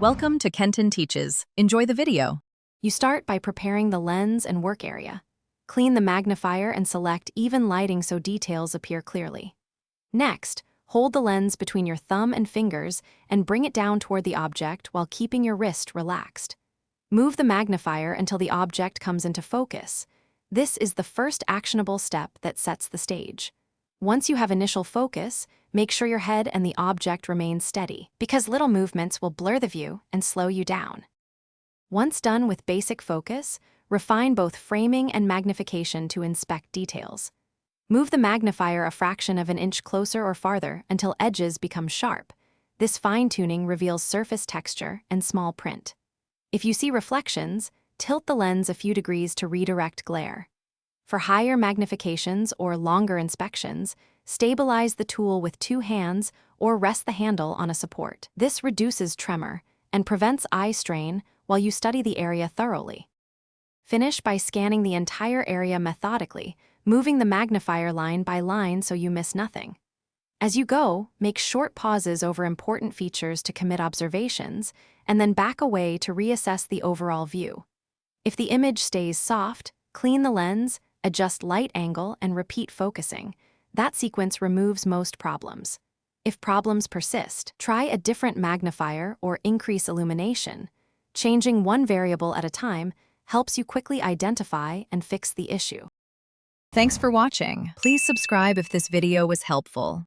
Welcome to Kenton Teaches. Enjoy the video. You start by preparing the lens and work area. Clean the magnifier and select even lighting so details appear clearly. Next, hold the lens between your thumb and fingers and bring it down toward the object while keeping your wrist relaxed. Move the magnifier until the object comes into focus. This is the first actionable step that sets the stage. Once you have initial focus, make sure your head and the object remain steady, because little movements will blur the view and slow you down. Once done with basic focus, refine both framing and magnification to inspect details. Move the magnifier a fraction of an inch closer or farther until edges become sharp. This fine-tuning reveals surface texture and small print. If you see reflections, tilt the lens a few degrees to redirect glare. For higher magnifications or longer inspections, stabilize the tool with 2 hands or rest the handle on a support. This reduces tremor and prevents eye strain while you study the area thoroughly. Finish by scanning the entire area methodically, moving the magnifier line by line so you miss nothing. As you go, make short pauses over important features to commit observations, and then back away to reassess the overall view. If the image stays soft, clean the lens, adjust light angle, and repeat focusing. That sequence removes most problems. If problems persist, try a different magnifier or increase illumination. Changing one variable at a time helps you quickly identify and fix the issue. Thanks for watching. Please subscribe if this video was helpful.